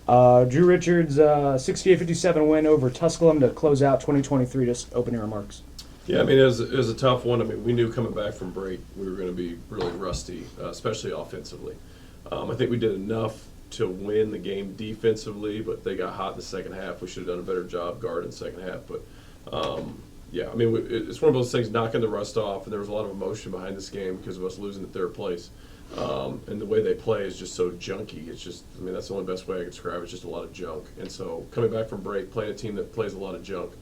Drew Richards, 68-57 win over Tusculum to close out 2023. Just opening remarks. Yeah, I mean, it was a tough one. I mean, we knew coming back from break we were going to be really rusty, especially offensively. I think we did enough to win the game defensively, but they got hot in the second half. We should have done a better job guarding the second half. But, yeah, I mean, it's one of those things knocking the rust off, and there was a lot of emotion behind this game because of us losing at third place. And the way they play is just so junky. It's just, I mean, that's the only best way I can describe it. It's just a lot of junk. And so coming back from break, playing a team that plays a lot of junk,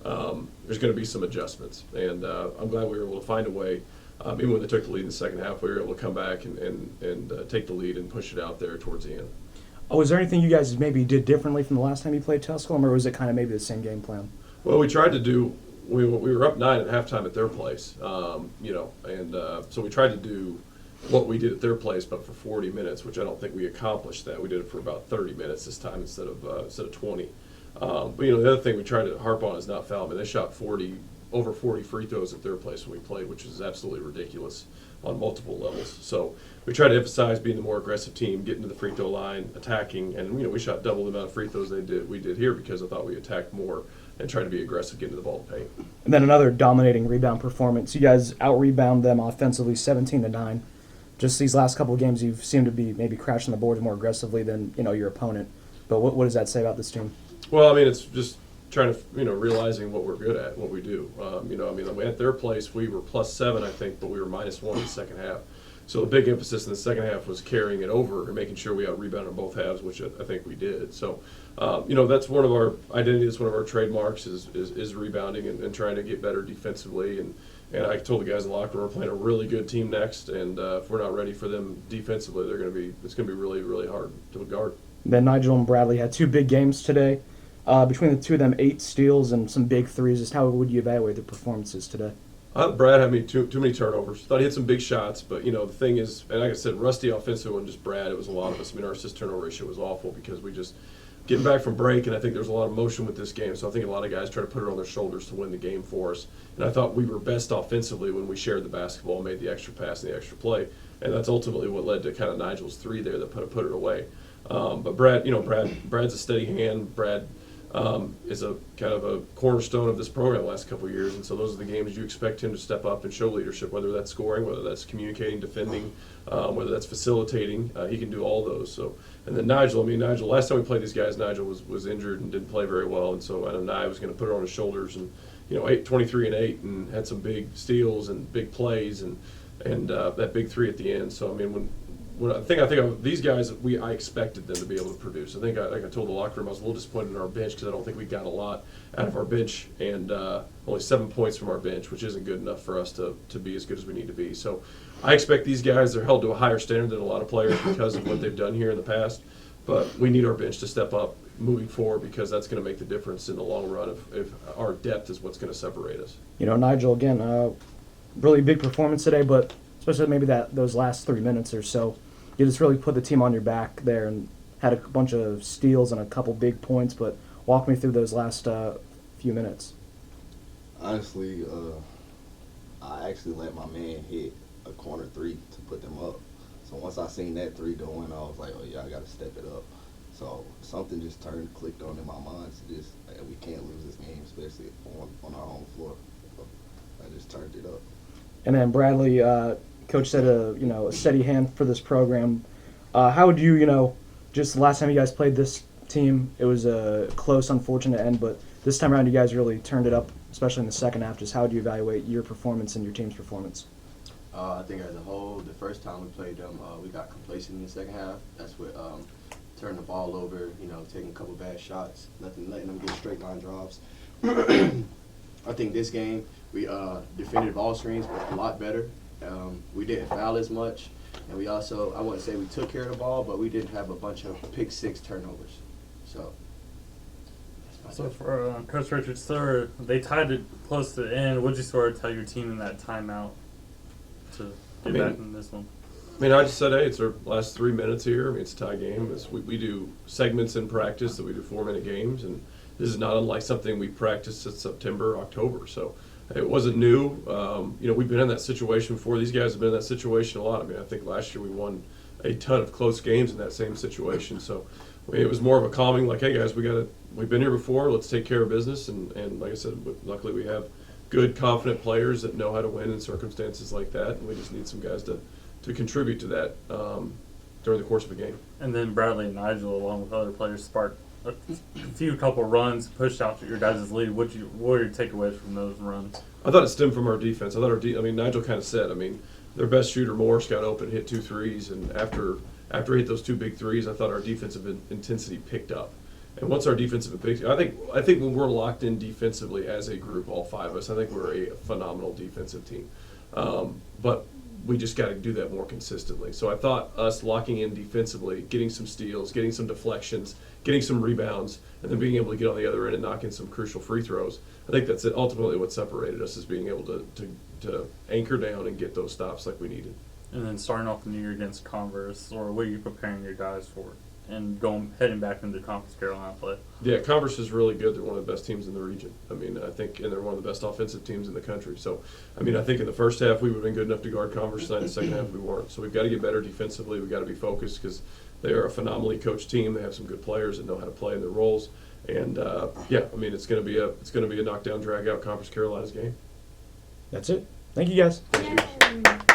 there's going to be some adjustments. And I'm glad we were able to find a way. Even when they took the lead in the second half, we were able to come back and take the lead and push it out there towards the end. Oh, was there anything you guys maybe did differently from the last time you played Tusculum, or was it kind of maybe the same game plan? Well, we tried to do. We were up 9 at halftime at their place, so we tried to do what we did at their place, but for 40 minutes, which I don't think we accomplished that. We did it for about 30 minutes this time instead of 20. But the other thing we tried to harp on is not foul. I mean, they shot over 40 free throws at their place when we played, which is absolutely ridiculous on multiple levels. So we tried to emphasize being the more aggressive team, getting to the free throw line, attacking, and we shot double the amount of free throws we did here because I thought we attacked more and tried to be aggressive, getting to the ball to paint. And then another dominating rebound performance. You guys out-rebound them offensively 17-9. Just these last couple of games, you've seemed to be maybe crashing the boards more aggressively than your opponent. But what does that say about this team? Well, I mean, it's just trying to realizing what we're good at, what we do. At their place we were +7, I think, but we were -1 in the second half. So the big emphasis in the second half was carrying it over and making sure we out-rebounded on both halves, which I think we did. So, that's one of our identities, one of our trademarks is rebounding and trying to get better defensively. And I told the guys in the locker room we're playing a really good team next, and if we're not ready for them defensively, it's going to be really, really hard to guard. Then Nigel and Bradley had two big games today. Between the two of them, 8 steals and some big threes. Just how would you evaluate their performances today? Brad had too many turnovers. Thought he had some big shots, but the thing is, and like I said, rusty offensive wasn't just Brad. It was a lot of us. I mean, our assist turnover ratio was awful because we just getting back from break, and I think there's a lot of motion with this game. So I think a lot of guys try to put it on their shoulders to win the game for us. And I thought we were best offensively when we shared the basketball, made the extra pass and the extra play, and that's ultimately what led to kind of Nigel's 3 there that put it away. But Brad's a steady hand. Brad is a kind of a cornerstone of this program the last couple of years, and so those are the games you expect him to step up and show leadership, whether that's scoring, whether that's communicating, defending, whether that's facilitating. He can do all those. So, and then Nigel, last time we played these guys, Nigel was injured and didn't play very well, and so I know Nye was going to put it on his shoulders, and 23 and 8, and had some big steals and big plays, and that big 3 at the end. So I mean when I think of these guys, I expected them to be able to produce. I think, like I told the locker room, I was a little disappointed in our bench because I don't think we got a lot out of our bench, and only 7 points from our bench, which isn't good enough for us to be as good as we need to be. So I expect these guys, they're held to a higher standard than a lot of players because of what they've done here in the past. But we need our bench to step up moving forward because that's going to make the difference in the long run if our depth is what's going to separate us. Nigel, again, really big performance today, but especially maybe those last 3 minutes or so. You just really put the team on your back there and had a bunch of steals and a couple big points, but walk me through those last few minutes. Honestly, I actually let my man hit a corner 3 to put them up. So once I seen that 3 go in, I was like, oh yeah, I got to step it up. So something just clicked on in my mind to just, we can't lose this game, especially on our home floor. So I just turned it up. And then Bradley, Coach said a steady hand for this program. How would you, just the last time you guys played this team, it was a close, unfortunate end, but this time around you guys really turned it up, especially in the second half. Just how would you evaluate your performance and your team's performance? I think as a whole, the first time we played them, we got complacent in the second half. That's what turned the ball over, taking a couple bad shots, letting them get straight line drives. I think this game, we defended ball screens a lot better. We didn't foul as much, and we also, I wouldn't say we took care of the ball, but we didn't have a bunch of pick-6 turnovers. So for Coach Richards, sir, they tied it close to the end. What did you sort of tell your team in that timeout to get back in this one? I just said, hey, it's our last 3 minutes here. It's a tie game. We do segments in practice that we do 4-minute games, and this is not unlike something we practiced since September, October. So it wasn't new. We've been in that situation before. These guys have been in that situation a lot. I think last year we won a ton of close games in that same situation. So I mean, it was more of a calming, like, hey guys, we've been here before, let's take care of business, and like I said, luckily we have good, confident players that know how to win in circumstances like that, and we just need some guys to contribute to that during the course of a game. And then Bradley and Nigel, along with other players, sparked a couple runs, pushed out your guys' lead. What were your takeaways from those runs? I thought it stemmed from our defense. I thought Nigel kind of said, their best shooter, Morris, got open, hit 2 threes, and after he hit those 2 big threes, I thought our defensive intensity picked up. And once our defensive I think when we're locked in defensively as a group, all 5 of us, I think we're a phenomenal defensive team. But we just got to do that more consistently. So I thought us locking in defensively, getting some steals, getting some deflections, getting some rebounds, and then being able to get on the other end and knock in some crucial free throws. I think that's ultimately what separated us, is being able to anchor down and get those stops like we needed. And then starting off the new year against Converse, or what are you preparing your guys for? And heading back into Conference Carolina play. Yeah, Converse is really good. They're one of the best teams in the region. I think, and they're one of the best offensive teams in the country. So, I think in the first half we would have been good enough to guard Converse tonight. In the second half we weren't. So we've got to get better defensively. We've got to be focused because they are a phenomenally coached team. They have some good players that know how to play in their roles. And it's going to be a knockdown, drag out Conference Carolina's game. That's it. Thank you guys. Thank you.